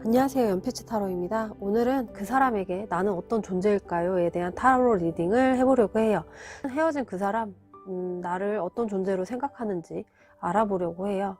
안녕하세요, 연필치 타로입니다. 오늘은 그 사람에게 나는 어떤 존재일까요?에 대한 타로 리딩을 해보려고 해요. 헤어진 그 사람, 나를 어떤 존재로 생각하는지 알아보려고 해요.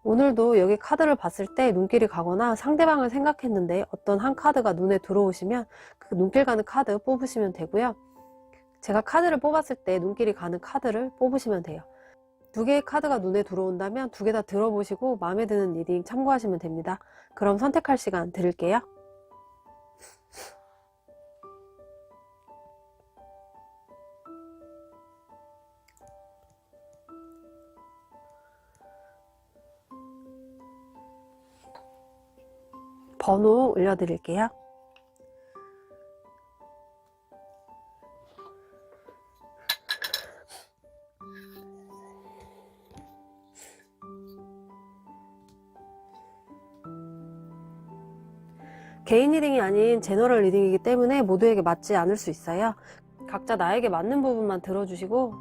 오늘도 여기 카드를 봤을 때 눈길이 가거나 상대방을 생각했는데 어떤 한 카드가 눈에 들어오시면 그 눈길 가는 카드 뽑으시면 되고요. 제가 카드를 뽑았을 때 눈길이 가는 카드를 뽑으시면 돼요. 두 개의 카드가 눈에 들어온다면 두 개 다 들어보시고 마음에 드는 리딩 참고하시면 됩니다. 그럼 선택할 시간 드릴게요. 번호 올려드릴게요. 개인 리딩이 아닌 제너럴 리딩이기 때문에 모두에게 맞지 않을 수 있어요. 각자 나에게 맞는 부분만 들어주시고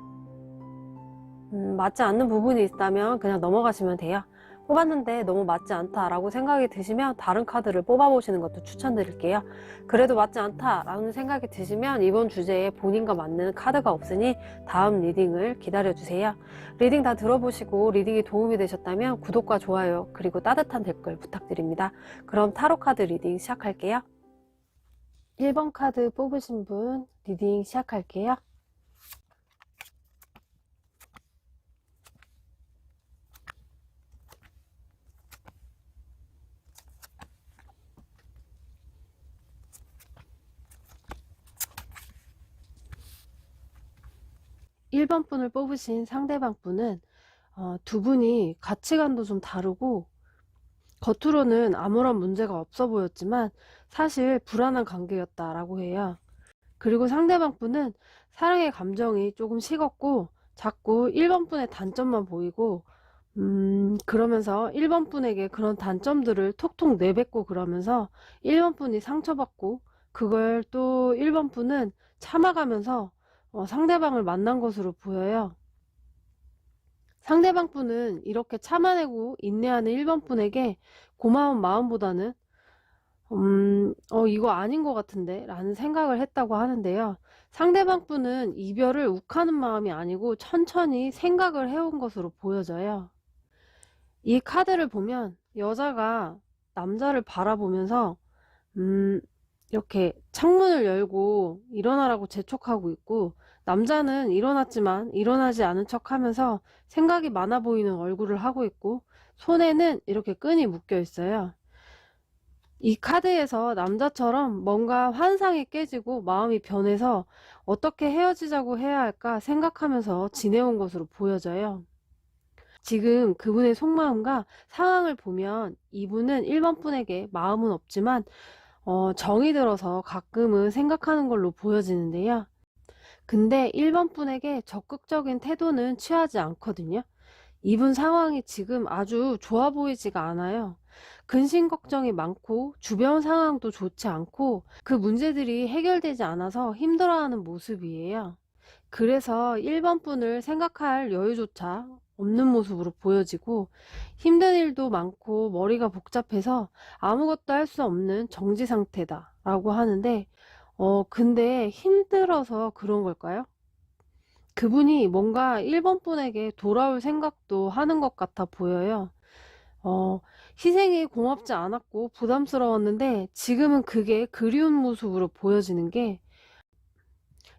맞지 않는 부분이 있다면 그냥 넘어가시면 돼요. 뽑았는데 너무 맞지 않다라고 생각이 드시면 다른 카드를 뽑아보시는 것도 추천드릴게요. 그래도 맞지 않다라는 생각이 드시면 이번 주제에 본인과 맞는 카드가 없으니 다음 리딩을 기다려주세요. 리딩 다 들어보시고 리딩이 도움이 되셨다면 구독과 좋아요 그리고 따뜻한 댓글 부탁드립니다. 그럼 타로 카드 리딩 시작할게요. 1번 카드 뽑으신 분 리딩 시작할게요. 1번 분을 뽑으신 상대방 분은 두 분이 가치관도 좀 다르고 겉으로는 아무런 문제가 없어 보였지만 사실 불안한 관계였다라고 해요. 그리고 상대방 분은 사랑의 감정이 조금 식었고 자꾸 1번 분의 단점만 보이고 그러면서 1번 분에게 그런 단점들을 톡톡 내뱉고 그러면서 1번 분이 상처받고 그걸 또 1번 분은 참아가면서 상대방을 만난 것으로 보여요. 상대방 분은 이렇게 참아내고 인내하는 1번 분에게 고마운 마음보다는 이거 아닌 것 같은데 라는 생각을 했다고 하는데요. 상대방 분은 이별을 욱하는 마음이 아니고 천천히 생각을 해온 것으로 보여져요. 이 카드를 보면 여자가 남자를 바라보면서 이렇게 창문을 열고 일어나라고 재촉하고 있고 남자는 일어났지만 일어나지 않은 척 하면서 생각이 많아 보이는 얼굴을 하고 있고 손에는 이렇게 끈이 묶여 있어요. 이 카드에서 남자처럼 뭔가 환상이 깨지고 마음이 변해서 어떻게 헤어지자고 해야 할까 생각하면서 지내온 것으로 보여져요. 지금 그분의 속마음과 상황을 보면 이분은 1번 분에게 마음은 없지만 정이 들어서 가끔은 생각하는 걸로 보여지는데요. 근데 1번 분에게 적극적인 태도는 취하지 않거든요. 이분 상황이 지금 아주 좋아 보이지가 않아요. 근심 걱정이 많고 주변 상황도 좋지 않고 그 문제들이 해결되지 않아서 힘들어하는 모습이에요. 그래서 1번 분을 생각할 여유조차 없는 모습으로 보여지고 힘든 일도 많고 머리가 복잡해서 아무것도 할 수 없는 정지 상태다 라고 하는데 근데 힘들어서 그런 걸까요? 그분이 뭔가 1번 분에게 돌아올 생각도 하는 것 같아 보여요. 희생이 고맙지 않았고 부담스러웠는데 지금은 그게 그리운 모습으로 보여지는 게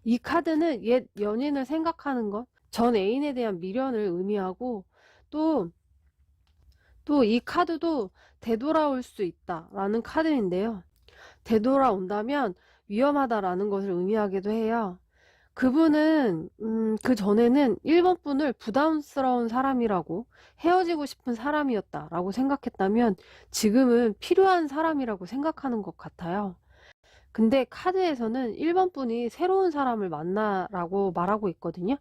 이 카드는 옛 연인을 생각하는 것, 전 애인에 대한 미련을 의미하고 또 이 카드도 되돌아올 수 있다라는 카드인데요. 되돌아온다면 위험하다라는 것을 의미하기도 해요. 그분은 그 전에는 1번 분을 부담스러운 사람이라고 헤어지고 싶은 사람이었다라고 생각했다면 지금은 필요한 사람이라고 생각하는 것 같아요. 근데 카드에서는 1번 분이 새로운 사람을 만나라고 말하고 있거든요.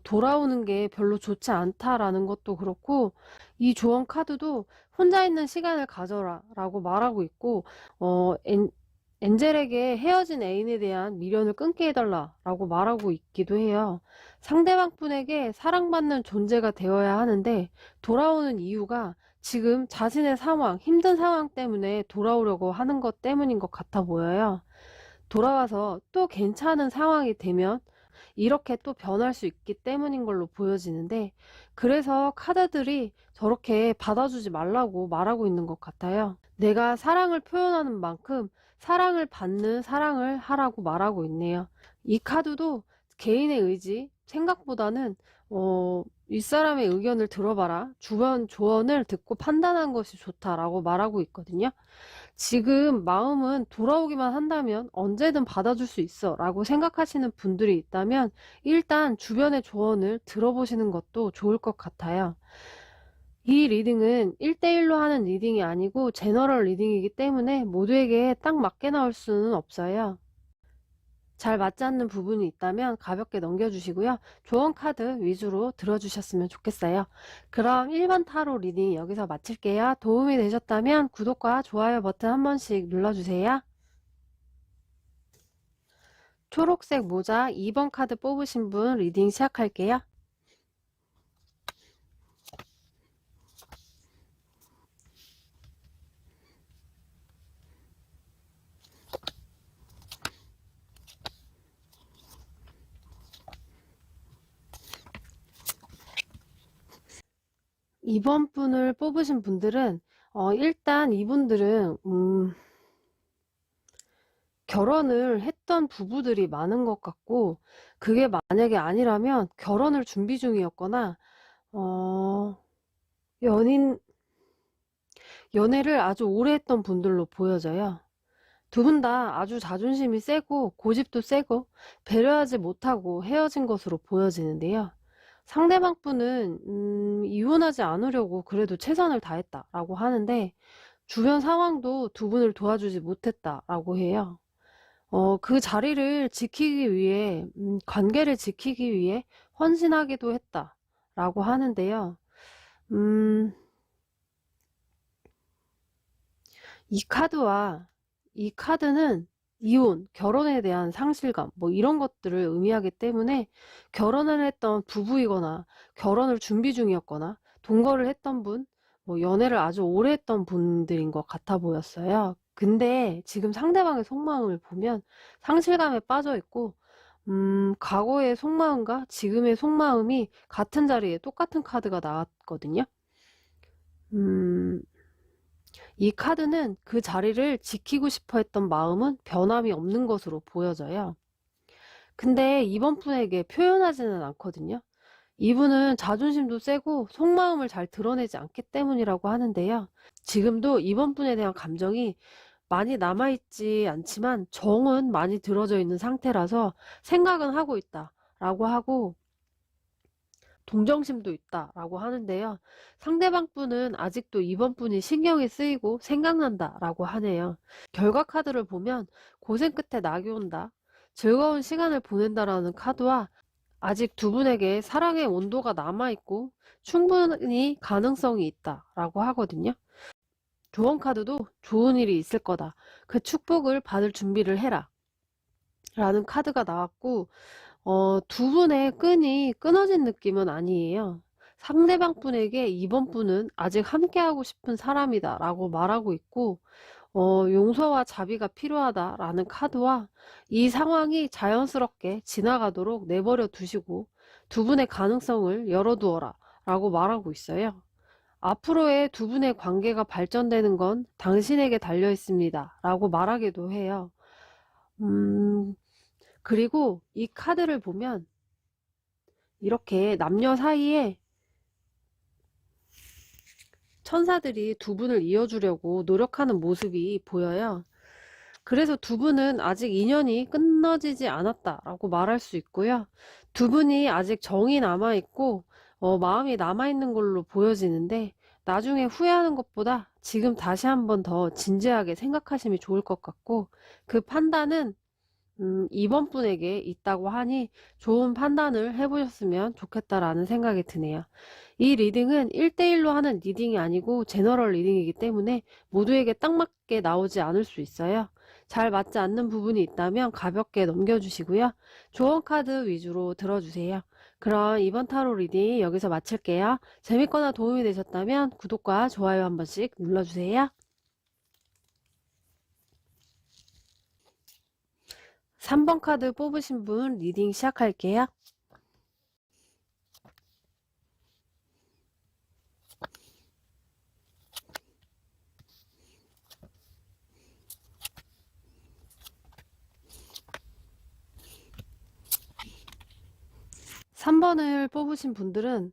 돌아오는 게 별로 좋지 않다라는 것도 그렇고 이 조언 카드도 혼자 있는 시간을 가져라 라고 말하고 있고 엔젤에게 헤어진 애인에 대한 미련을 끊게 해달라 라고 말하고 있기도 해요. 상대방 분에게 사랑받는 존재가 되어야 하는데 돌아오는 이유가 지금 자신의 상황, 힘든 상황 때문에 돌아오려고 하는 것 때문인 것 같아 보여요. 돌아와서 또 괜찮은 상황이 되면 이렇게 또 변할 수 있기 때문인 걸로 보여지는데, 그래서 카드들이 저렇게 받아주지 말라고 말하고 있는 것 같아요. 내가 사랑을 표현하는 만큼 사랑을 받는 사랑을 하라고 말하고 있네요. 이 카드도 개인의 의지, 생각보다는 윗사람의 의견을 들어봐라, 주변 조언을 듣고 판단한 것이 좋다라고 말하고 있거든요. 지금 마음은 돌아오기만 한다면 언제든 받아줄 수 있어 라고 생각하시는 분들이 있다면 일단 주변의 조언을 들어보시는 것도 좋을 것 같아요. 이 리딩은 1대1로 하는 리딩이 아니고 제너럴 리딩이기 때문에 모두에게 딱 맞게 나올 수는 없어요. 잘 맞지 않는 부분이 있다면 가볍게 넘겨주시고요. 조언 카드 위주로 들어주셨으면 좋겠어요. 그럼 1번 타로 리딩 여기서 마칠게요. 도움이 되셨다면 구독과 좋아요 버튼 한 번씩 눌러주세요. 초록색 모자 2번 카드 뽑으신 분 리딩 시작할게요. 이번 분을 뽑으신 분들은 일단 이분들은 결혼을 했던 부부들이 많은 것 같고, 그게 만약에 아니라면 결혼을 준비 중이었거나 연인 연애를 아주 오래 했던 분들로 보여져요. 두 분 다 아주 자존심이 세고 고집도 세고 배려하지 못하고 헤어진 것으로 보여지는데요. 상대방 분은 이혼하지 않으려고 그래도 최선을 다했다라고 하는데, 주변 상황도 두 분을 도와주지 못했다라고 해요. 그 자리를 지키기 위해, 관계를 지키기 위해 헌신하기도 했다라고 하는데요. 이 카드는 이혼, 결혼에 대한 상실감, 뭐 이런 것들을 의미하기 때문에 결혼을 했던 부부이거나 결혼을 준비 중이었거나 동거를 했던 분, 뭐 연애를 아주 오래 했던 분들인 것 같아 보였어요. 근데 지금 상대방의 속마음을 보면 상실감에 빠져 있고, 과거의 속마음과 지금의 속마음이 같은 자리에 똑같은 카드가 나왔거든요. 이 카드는 그 자리를 지키고 싶어 했던 마음은 변함이 없는 것으로 보여져요. 근데 이번 분에게 표현하지는 않거든요. 이분은 자존심도 세고 속마음을 잘 드러내지 않기 때문이라고 하는데요. 지금도 이번 분에 대한 감정이 많이 남아있지 않지만 정은 많이 들어져 있는 상태라서 생각은 하고 있다라고 하고 동정심도 있다라고 하는데요. 상대방 분은 아직도 이번 분이 신경이 쓰이고 생각난다라고 하네요. 결과 카드를 보면 고생 끝에 낙이 온다, 즐거운 시간을 보낸다라는 카드와 아직 두 분에게 사랑의 온도가 남아있고 충분히 가능성이 있다라고 하거든요. 조언 카드도 좋은 일이 있을 거다, 그 축복을 받을 준비를 해라 라는 카드가 나왔고, 두 분의 끈이 끊어진 느낌은 아니에요. 상대방 분에게 이번 분은 아직 함께하고 싶은 사람이다 라고 말하고 있고, 용서와 자비가 필요하다라는 카드와 이 상황이 자연스럽게 지나가도록 내버려 두시고 두 분의 가능성을 열어두어라 라고 말하고 있어요. 앞으로의 두 분의 관계가 발전되는 건 당신에게 달려 있습니다 라고 말하기도 해요. 그리고 이 카드를 보면 이렇게 남녀 사이에 천사들이 두 분을 이어주려고 노력하는 모습이 보여요. 그래서 두 분은 아직 인연이 끊어지지 않았다라고 말할 수 있고요. 두 분이 아직 정이 남아있고 마음이 남아있는 걸로 보여지는데, 나중에 후회하는 것보다 지금 다시 한번 더 진지하게 생각하시면 좋을 것 같고, 그 판단은 이번 분에게 있다고 하니 좋은 판단을 해보셨으면 좋겠다라는 생각이 드네요. 이 리딩은 1대1로 하는 리딩이 아니고 제너럴 리딩이기 때문에 모두에게 딱 맞게 나오지 않을 수 있어요. 잘 맞지 않는 부분이 있다면 가볍게 넘겨주시고요. 조언 카드 위주로 들어주세요. 그럼 이번 타로 리딩 여기서 마칠게요. 재밌거나 도움이 되셨다면 구독과 좋아요 한 번씩 눌러주세요. 3번 카드 뽑으신 분 리딩 시작할게요. 삼 번을 뽑으신 분들은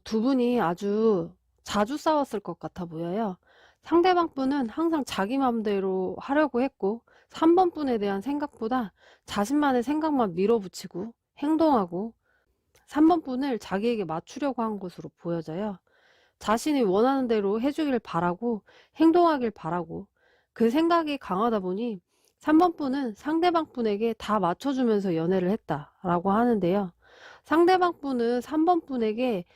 두 분이 아주 자주 싸웠을 것 같아 보여요. 상대방 분은 항상 자기 마음대로 하려고 했고 3번 분에 대한 생각보다 자신만의 생각만 밀어붙이고 행동하고 3번 분을 자기에게 맞추려고 한 것으로 보여져요. 자신이 원하는 대로 해주길 바라고 행동하길 바라고 그 생각이 강하다 보니 3번 분은 상대방 분에게 다 맞춰주면서 연애를 했다라고 하는데요. 상대방 분은 3번 분에게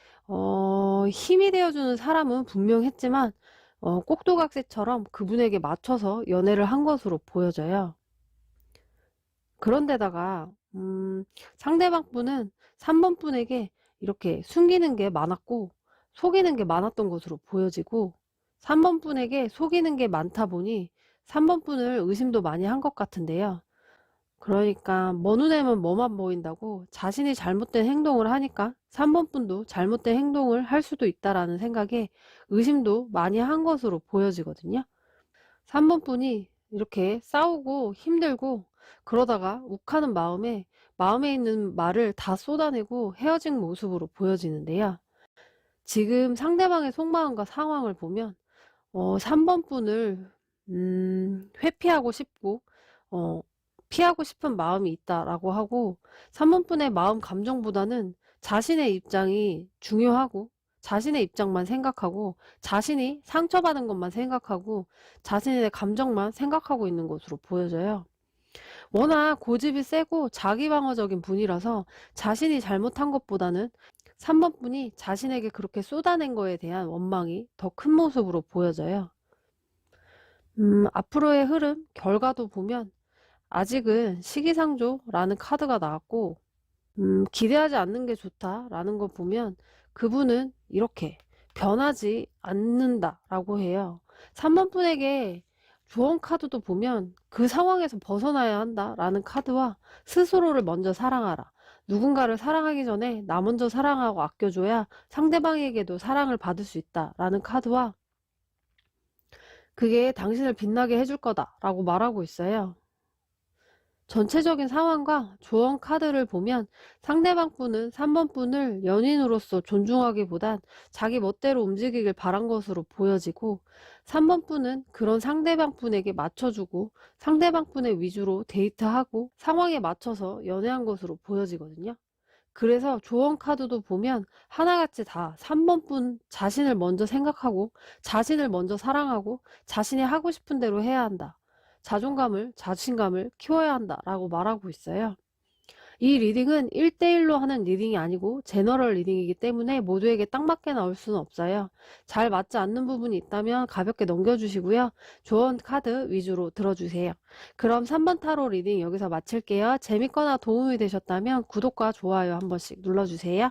힘이 되어주는 사람은 분명했지만 꼭두각시처럼 그분에게 맞춰서 연애를 한 것으로 보여져요. 그런데다가 상대방 분은 3번 분에게 이렇게 숨기는 게 많았고 속이는 게 많았던 것으로 보여지고 3번 분에게 속이는 게 많다 보니 3번 분을 의심도 많이 한 것 같은데요. 그러니까 뭐 눈에는 뭐만 보인다고 자신이 잘못된 행동을 하니까 3번 분도 잘못된 행동을 할 수도 있다라는 생각에 의심도 많이 한 것으로 보여지거든요. 3번 분이 이렇게 싸우고 힘들고 그러다가 욱하는 마음에 있는 말을 다 쏟아내고 헤어진 모습으로 보여지는데요. 지금 상대방의 속마음과 상황을 보면 3번 분을 회피하고 싶고 피하고 싶은 마음이 있다라고 하고 3번 분의 마음 감정보다는 자신의 입장이 중요하고 자신의 입장만 생각하고 자신이 상처받은 것만 생각하고 자신의 감정만 생각하고 있는 것으로 보여져요. 워낙 고집이 세고 자기방어적인 분이라서 자신이 잘못한 것보다는 3번 분이 자신에게 그렇게 쏟아낸 거에 대한 원망이 더 큰 모습으로 보여져요. 앞으로의 흐름, 결과도 보면 아직은 시기상조라는 카드가 나왔고 기대하지 않는 게 좋다라는 거 보면 그분은 이렇게 변하지 않는다라고 해요. 3번 분에게 조언 카드도 보면 그 상황에서 벗어나야 한다라는 카드와 스스로를 먼저 사랑하라. 누군가를 사랑하기 전에 나 먼저 사랑하고 아껴줘야 상대방에게도 사랑을 받을 수 있다라는 카드와 그게 당신을 빛나게 해줄 거다라고 말하고 있어요. 전체적인 상황과 조언 카드를 보면 상대방 분은 3번 분을 연인으로서 존중하기보단 자기 멋대로 움직이길 바란 것으로 보여지고 3번 분은 그런 상대방 분에게 맞춰주고 상대방 분의 위주로 데이트하고 상황에 맞춰서 연애한 것으로 보여지거든요. 그래서 조언 카드도 보면 하나같이 다 3번 분 자신을 먼저 생각하고 자신을 먼저 사랑하고 자신이 하고 싶은 대로 해야 한다. 자신감을 키워야 한다라고 말하고 있어요. 이 리딩은 1대1로 하는 리딩이 아니고 제너럴 리딩이기 때문에 모두에게 딱 맞게 나올 수는 없어요. 잘 맞지 않는 부분이 있다면 가볍게 넘겨주시고요. 조언 카드 위주로 들어주세요. 그럼 3번 타로 리딩 여기서 마칠게요. 재밌거나 도움이 되셨다면 구독과 좋아요 한 번씩 눌러주세요.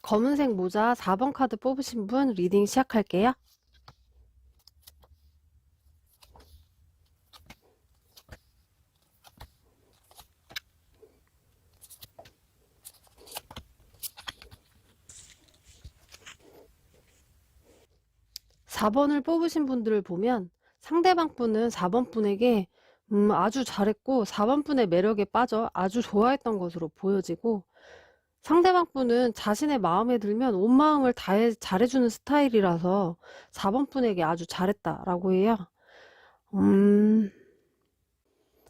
검은색 모자 4번 카드 뽑으신 분 리딩 시작할게요. 4번을 뽑으신 분들을 보면 상대방 분은 4번 분에게 아주 잘했고 4번 분의 매력에 빠져 아주 좋아했던 것으로 보여지고 상대방 분은 자신의 마음에 들면 온 마음을 다해 잘해주는 스타일이라서 4번 분에게 아주 잘했다라고 해요.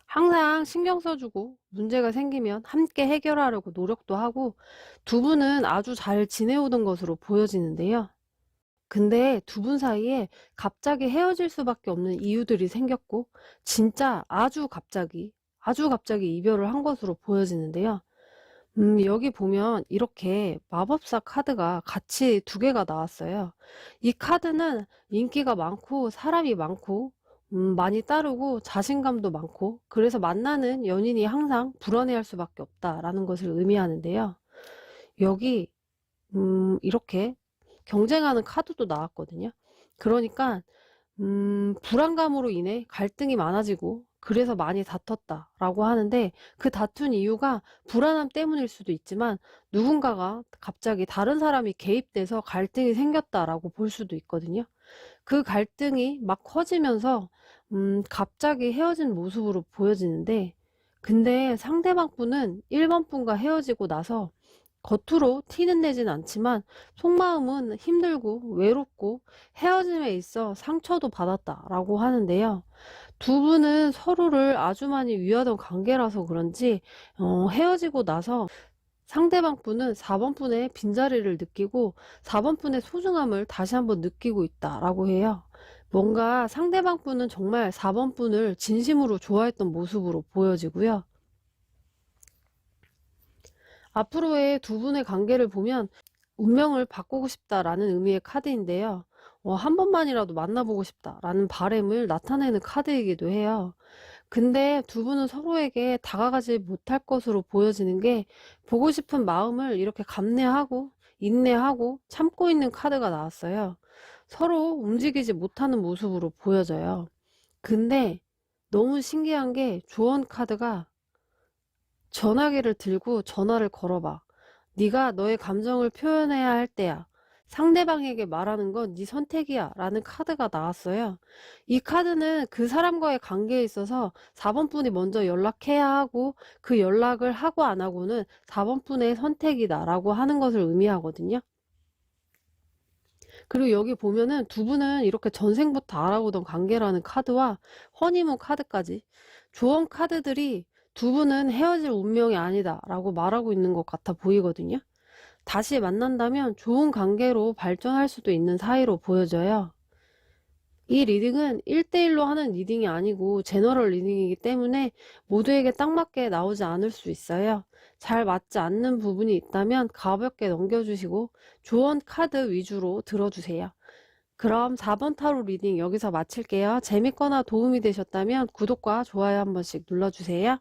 항상 신경 써주고 문제가 생기면 함께 해결하려고 노력도 하고 두 분은 아주 잘 지내오던 것으로 보여지는데요. 근데 두 분 사이에 갑자기 헤어질 수밖에 없는 이유들이 생겼고 진짜 아주 갑자기 이별을 한 것으로 보여지는데요. 여기 보면 이렇게 마법사 카드가 같이 두 개가 나왔어요. 이 카드는 인기가 많고 사람이 많고 많이 따르고 자신감도 많고 그래서 만나는 연인이 항상 불안해할 수밖에 없다라는 것을 의미하는데요. 여기 이렇게 경쟁하는 카드도 나왔거든요. 그러니까 불안감으로 인해 갈등이 많아지고 그래서 많이 다퉜다라고 하는데 그 다툰 이유가 불안함 때문일 수도 있지만 누군가가 갑자기 다른 사람이 개입돼서 갈등이 생겼다라고 볼 수도 있거든요. 그 갈등이 막 커지면서 갑자기 헤어진 모습으로 보여지는데 근데 상대방 분은 1번 분과 헤어지고 나서 겉으로 티는 내진 않지만 속마음은 힘들고 외롭고 헤어짐에 있어 상처도 받았다라고 하는데요. 두 분은 서로를 아주 많이 위하던 관계라서 그런지 헤어지고 나서 상대방 분은 4번 분의 빈자리를 느끼고 4번 분의 소중함을 다시 한번 느끼고 있다라고 해요. 뭔가 상대방 분은 정말 4번 분을 진심으로 좋아했던 모습으로 보여지고요. 앞으로의 두 분의 관계를 보면 운명을 바꾸고 싶다라는 의미의 카드인데요. 한 번만이라도 만나보고 싶다라는 바람을 나타내는 카드이기도 해요. 근데 두 분은 서로에게 다가가지 못할 것으로 보여지는 게 보고 싶은 마음을 이렇게 감내하고 인내하고 참고 있는 카드가 나왔어요. 서로 움직이지 못하는 모습으로 보여져요. 근데 너무 신기한 게 조언 카드가 전화기를 들고 전화를 걸어봐. 네가 너의 감정을 표현해야 할 때야. 상대방에게 말하는 건 네 선택이야 라는 카드가 나왔어요. 이 카드는 그 사람과의 관계에 있어서 4번 분이 먼저 연락해야 하고 그 연락을 하고 안 하고는 4번 분의 선택이다 라고 하는 것을 의미하거든요. 그리고 여기 보면은 두 분은 이렇게 전생부터 알아보던 관계라는 카드와 허니문 카드까지 조언 카드들이 두 분은 헤어질 운명이 아니다 라고 말하고 있는 것 같아 보이거든요. 다시 만난다면 좋은 관계로 발전할 수도 있는 사이로 보여져요. 이 리딩은 1대1로 하는 리딩이 아니고 제너럴 리딩이기 때문에 모두에게 딱 맞게 나오지 않을 수 있어요. 잘 맞지 않는 부분이 있다면 가볍게 넘겨주시고 조언 카드 위주로 들어주세요. 그럼 4번 타로 리딩 여기서 마칠게요. 재밌거나 도움이 되셨다면 구독과 좋아요 한 번씩 눌러주세요.